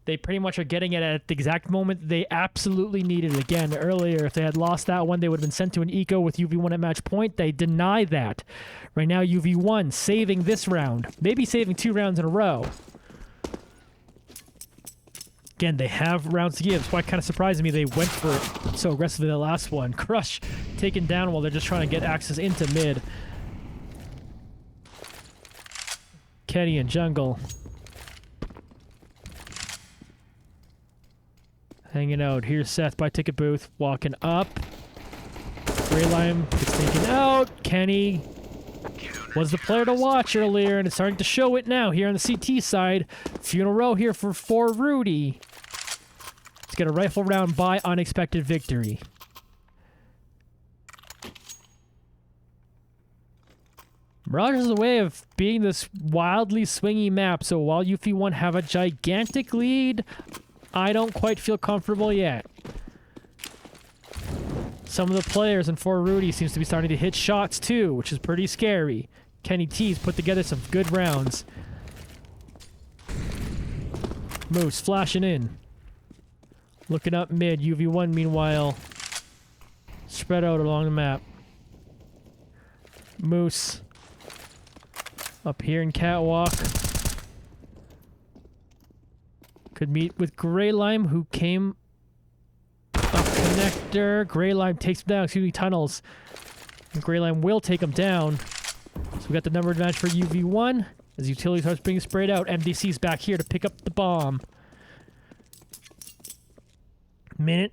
they pretty much are getting it at the exact moment they absolutely needed it. Again, earlier, if they had lost that one, they would have been sent to an eco with UV1 at match point. They deny that. Right now, UV1 saving this round. Maybe saving 2 rounds in a row. Again, they have rounds to give. That's why it kind of surprised me they went for it so aggressively the last one. Crush taken down while they're just trying to get access into mid. Kenny and Jungle. Hanging out. Here's Seth by ticket booth. Walking up. Greylime gets taken out. Kenny was the player to watch earlier, and it's starting to show it now here on the CT side. Funeral row here for Rudy. Let's get a rifle round by Unexpected Victory. Mirage is a way of being this wildly swingy map, so while UV1 have a gigantic lead, I don't quite feel comfortable yet. Some of the players in For Rudy seems to be starting to hit shots too, which is pretty scary. Kenny T's put together some good rounds. Moose flashing in. Looking up mid. UV1 meanwhile spread out along the map. Moose up here in Catwalk. Could meet with Greylime, who came up connector. Greylime takes him down. Excuse me, tunnels. And Greylime will take him down. So we got the number advantage for UV1 as utility starts being sprayed out. MDC's back here to pick up the bomb. Minute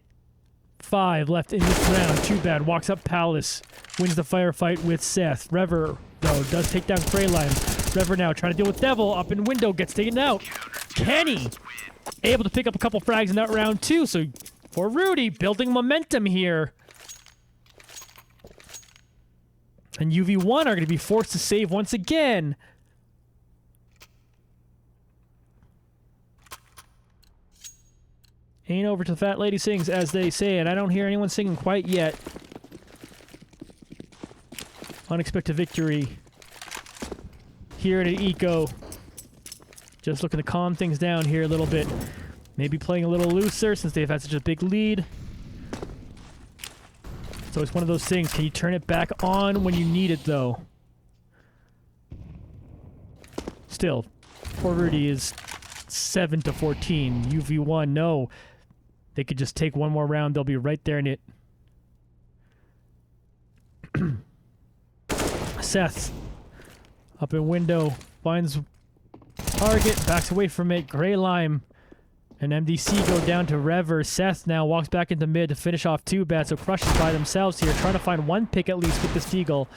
5 left in this round. Too Bad walks up Palace, wins the firefight with Seth. Rever, though, does take down Greylime. Rever now trying to deal with Devil. Up in window, gets taken out. Kenny able to pick up a couple frags in that round too. So For Rudy building momentum here. And UV1 are going to be forced to save once again. Ain't over till the fat lady sings, as they say, and I don't hear anyone singing quite yet. Unexpected Victory here at an eco. Just looking to calm things down here a little bit. Maybe playing a little looser since they've had such a big lead. So it's one of those things. Can you turn it back on when you need it, though? Still, For Rudy is 7-14. UV1, no. They could just take one more round. They'll be right there in it. Seth up in window, finds target, backs away from it. Greylime and MDC go down to Rever. Seth now walks back into mid to finish off Too Bad, so Crush is by themselves here, trying to find one pick at least with this Deagle.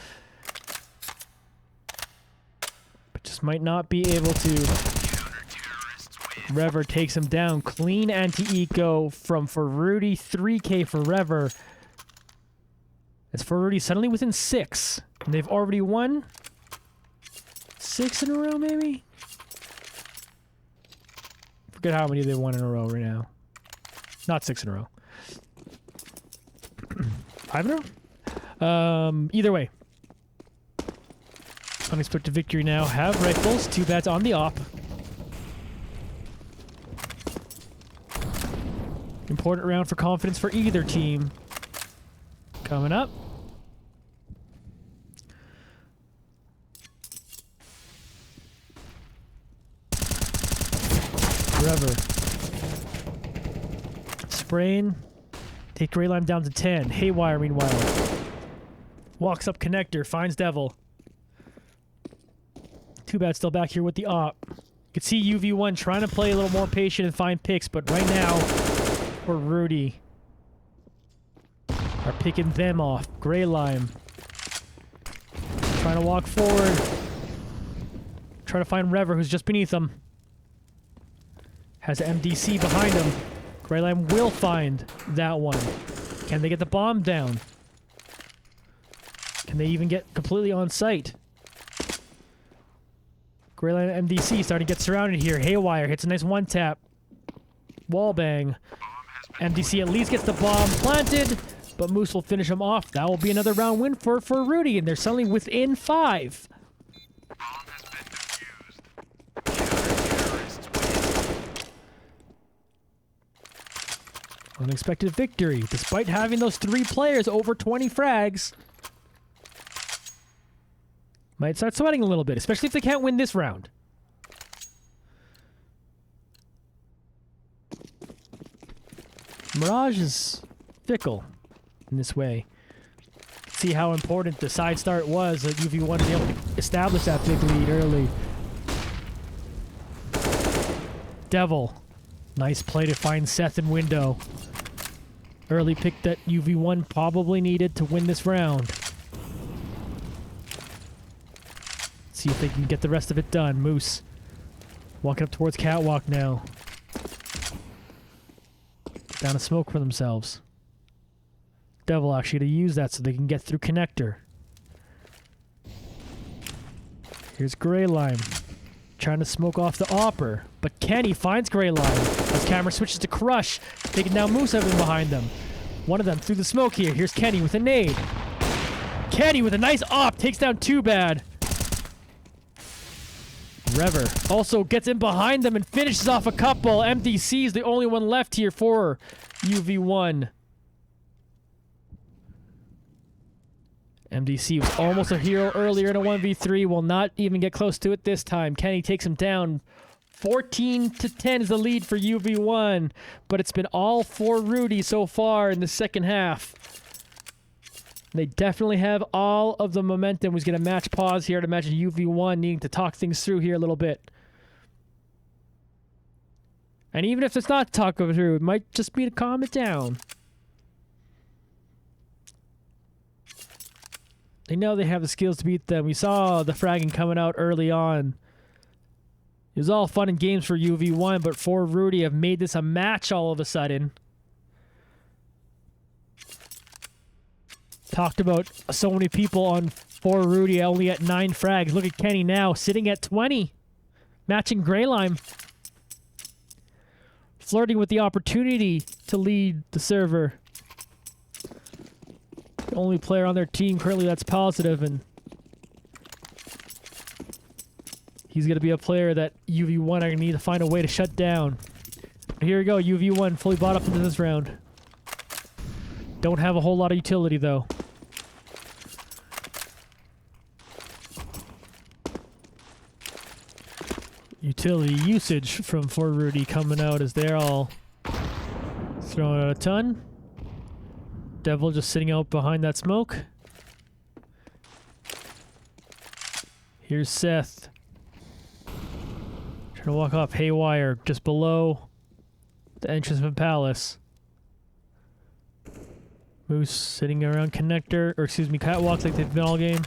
But just might not be able to. Rever takes him down. Clean anti-eco from For Rudy. 3K for Rever. As For Rudy suddenly within 6. And they've already won 6 in a row, maybe? Forget how many they won in a row right now. Not 6 in a row. 5 in a row? Either way. Unexpected Victory now have rifles. Too Bad's on the op. Important round for confidence for either team. Coming up. Rever. Spraying. Take Greylime down to 10. Haywire, meanwhile. Walks up connector. Finds Devil. Too bad still back here with the op. You can see UV1 trying to play a little more patient and find picks, but right now, For Rudy are picking them off. Gray Lime trying to walk forward. Trying to find Rever, who's just beneath him. Has MDC behind him. Gray Lime will find that one. Can they get the bomb down? Can they even get completely on site? Gray Lime and MDC starting to get surrounded here. Haywire hits a nice one tap. Wall bang. MDC at least gets the bomb planted, but Moose will finish him off. That will be another round win for Rudy, and they're suddenly within 5. Unexpected victory, despite having those 3 players over 20 frags. Might start sweating a little bit, especially if they can't win this round. Mirage is fickle in this way. See how important the side start was that UV1 was able to establish that big lead early. Devil. Nice play to find Seth in window. Early pick that UV1 probably needed to win this round. See if they can get the rest of it done. Moose walking up towards Catwalk now. Down a smoke for themselves. Devil actually to use that so they can get through connector. Here's Gray Lime trying to smoke off the Opper, but Kenny finds Gray Lime as camera switches to Crush, taking down Moose in behind them. One of them through the smoke here. Here's Kenny with a nade. Kenny with a nice op takes down Too Bad. Rever also gets in behind them and finishes off a couple. MDC is the only one left here for UV1. MDC was almost a hero earlier in a 1v3. Will not even get close to it this time. Kenny takes him down. 14-10 is the lead for UV1. But it's been all for Rudy so far in the second half. They definitely have all of the momentum. Was going to match pause here. I'd imagine UV1 needing to talk things through here a little bit. And even if it's not to talk through, it might just be to calm it down. They know they have the skills to beat them. We saw the fragging coming out early on. It was all fun and games for UV1, but For Rudy have made this a match all of a sudden. Talked about so many people on For Rudy only at 9 frags. Look at Kenny now, sitting at 20. Matching Gray Lime. Flirting with the opportunity to lead the server. The only player on their team currently that's positive, and he's going to be a player that UV1 are going to need to find a way to shut down. Here we go, UV1 fully bought up into this round. Don't have a whole lot of utility, though. Utility usage from For Rudy coming out as they're all throwing out a ton. Devil just sitting out behind that smoke. Here's Seth. Trying to walk off Haywire just below the entrance of the palace. Moose sitting around connector, or excuse me, catwalks like they've been all game.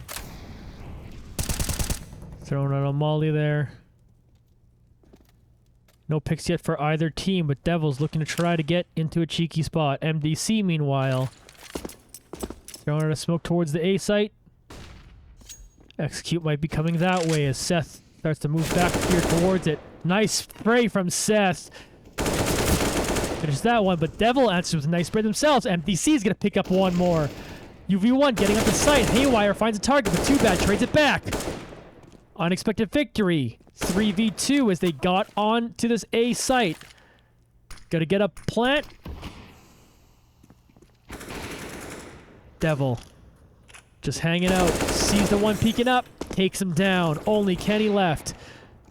Throwing out a molly there. No picks yet for either team, but Devil's looking to try to get into a cheeky spot. MDC, meanwhile, throwing out a smoke towards the A site. Execute might be coming that way as Seth starts to move back here towards it. Nice spray from Seth. Finishes that one, but Devil answers with a nice spray themselves. MDC is going to pick up one more. UV1 getting up the site. Haywire finds a target, but Too Bad trades it back. Unexpected victory. 3v2 as they got on to this A site. Gotta get a plant. Devil just hanging out. Sees the one peeking up. Takes him down. Only Kenny left.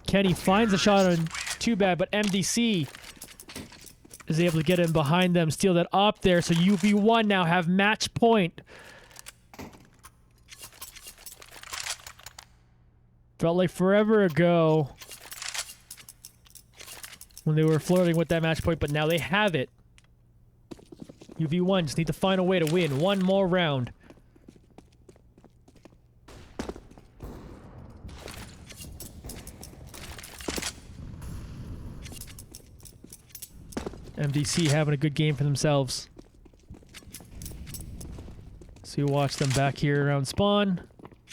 Kenny finds a shot on Too Bad, but MDC is able to get in behind them. Steal that up there. So UV1 now have match point. Felt like forever ago when they were flirting with that match point, but now they have it. UV1 just need to find a way to win one more round. MDC having a good game for themselves. So you watch them back here around spawn.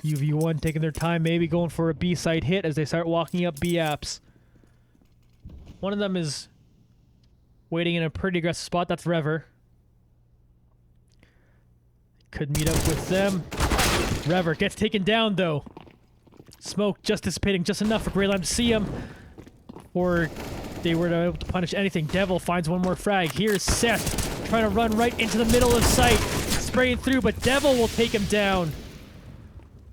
UV1 taking their time, maybe going for a B side hit as they start walking up B apps. One of them is waiting in a pretty aggressive spot. That's Rever. Could meet up with them. Rever gets taken down though. Smoke just dissipating just enough for Greyline to see him. Or they were able to punish anything. Devil finds one more frag. Here's Seth trying to run right into the middle of sight. Spraying through, but Devil will take him down.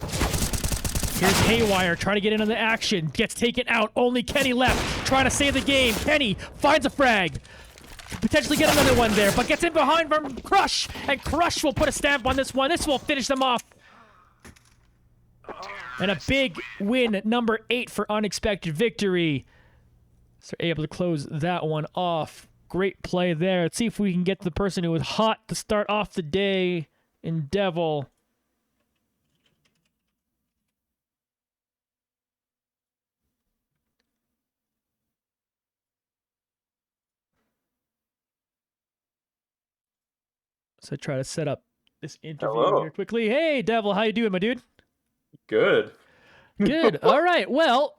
Here's Haywire trying to get in on the action. Gets taken out. Only Kenny left. Trying to save the game. Kenny finds a frag. Potentially get another one there, but gets in behind from Crush. And Crush will put a stamp on this one. This will finish them off. And a big win at number 8 for Unexpected Victory. So able to close that one off. Great play there. Let's see if we can get the person who was hot to start off the day in Devil. So try to set up this interview here quickly. Hey, Devil, how you doing, my dude? Good. Good. All right. Well,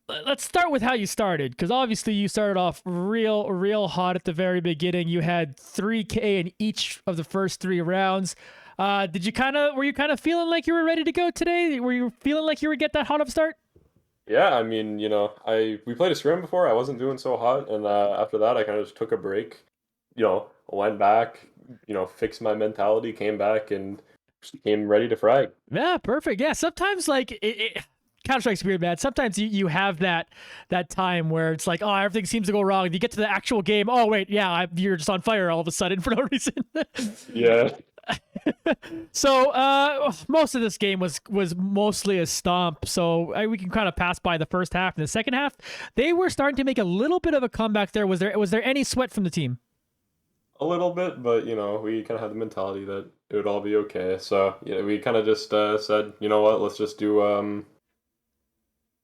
let's start with how you started, because obviously you started off real hot at the very beginning. You had 3K in each of the first 3 rounds. Were you kind of feeling like you were ready to go today? Were you feeling like you would get that hot of start? Yeah, I mean, we played a scrim before. I wasn't doing so hot, and after that, I kind of just took a break. Went back, fixed my mentality, came back, and just came ready to frag. Yeah, perfect. Yeah, sometimes like Counter-Strike's weird, man. Sometimes you have that time where it's like, oh, everything seems to go wrong. You get to the actual game. Oh, wait, yeah, you're just on fire all of a sudden for no reason. Yeah. So most of this game was mostly a stomp. So we can kind of pass by the first half. In the second half, they were starting to make a little bit of a comeback there. Was there any sweat from the team? A little bit, but, we kind of had the mentality that it would all be okay. So, we kind of just said, you know what, let's just do...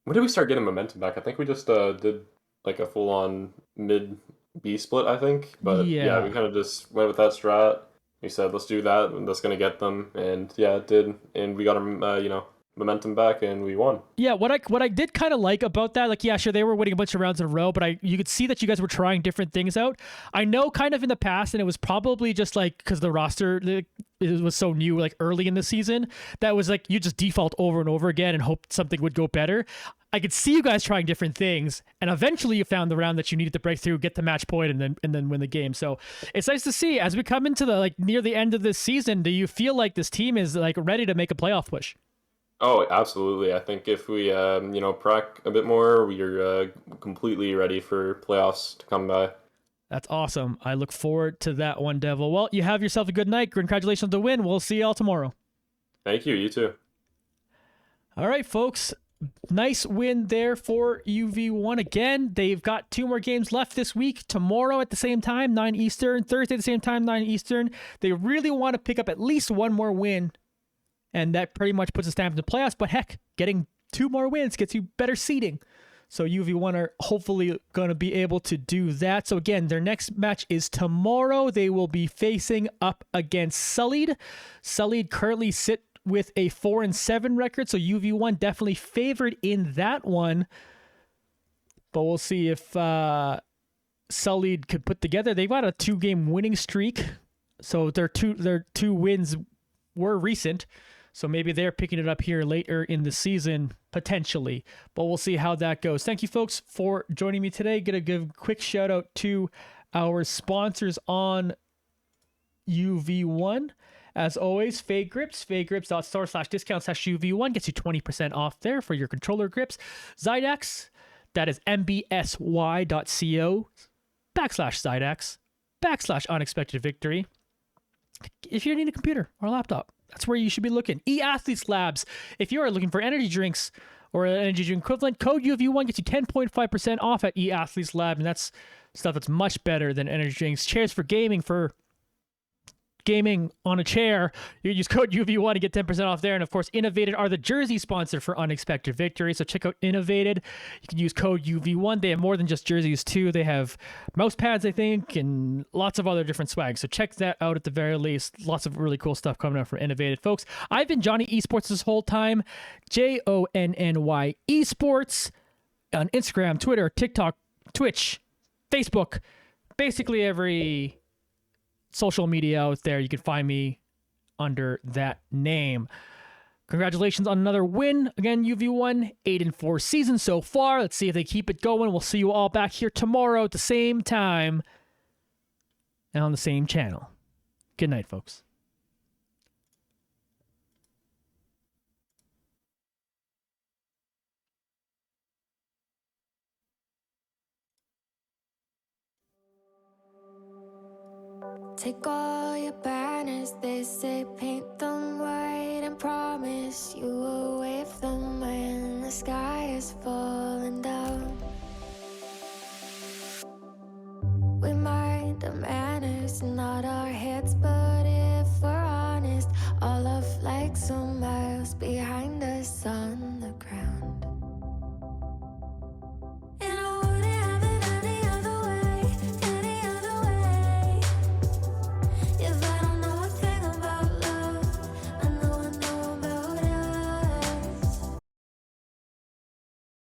When did we start getting momentum back? I think we just did like a full-on mid-B split, I think. But yeah, we kind of just went with that strat. We said, let's do that, and that's going to get them. And yeah, it did. And we got our, momentum back, and we won. Yeah, what I did kind of like about that, like, yeah, sure, they were winning a bunch of rounds in a row, but you could see that you guys were trying different things out. I know kind of in the past, and it was probably just like because the roster it was so new, like early in the season, that was like you just default over and over again and hope something would go better. I could see you guys trying different things, and eventually you found the round that you needed to break through, get the match point, and then win the game. So it's nice to see as we come into the near the end of this season. Do you feel like this team is ready to make a playoff push? Oh, absolutely. I think if we, prac a bit more, we're completely ready for playoffs to come by. That's awesome. I look forward to that one, Devil. Well, you have yourself a good night. Congratulations on the win. We'll see y'all tomorrow. Thank you. You too. All right, folks. Nice win there for UV1. Again, they've got 2 more games left this week. Tomorrow at the same time, 9 Eastern. Thursday at the same time, 9 Eastern. They really want to pick up at least 1 more win. And that pretty much puts a stamp in the playoffs. But heck, getting 2 more wins gets you better seeding. So UV1 are hopefully going to be able to do that. So again, their next match is tomorrow. They will be facing up against Sullied. Sullied currently sit with a 4-7 record. So UV1 definitely favored in that one. But we'll see if Sullied could put together. They've got a 2-game winning streak. So their two wins were recent. So maybe they're picking it up here later in the season, potentially. But we'll see how that goes. Thank you, folks, for joining me today. Gonna give a quick shout out to our sponsors on UV1. As always, Fade Grips, fadegrips.store/discount/UV1 gets you 20% off there for your controller grips. Zydax, that is mbsy.co/Zydax/unexpected victory. If you need a computer or a laptop, that's where you should be looking. E-Athletes Labs. If you are looking for energy drinks or an energy drink equivalent, code UV1 gets you 10.5% off at eAthletes Lab, and that's stuff that's much better than energy drinks. Chairs for gaming on a chair. You use code UV1 to get 10% off there. And of course, Innovated are the jersey sponsor for Unexpected Victory. So check out Innovated. You can use code UV1. They have more than just jerseys too. They have mouse pads, I think, and lots of other different swag. So check that out at the very least. Lots of really cool stuff coming out from Innovated, folks. I've been Johnny Esports this whole time. JONNY Esports on Instagram, Twitter, TikTok, Twitch, Facebook, basically every social media out there. You can find me under that name. Congratulations on another win. Again, UV1, 8-4 season so far. Let's see if they keep it going. We'll see you all back here tomorrow at the same time and on the same channel. Good night, folks. Take all your banners, they say paint them white and promise you will wave them when the sky is falling down. We mind the manners, not our heads, but if we're honest, all of life's a miles beyond.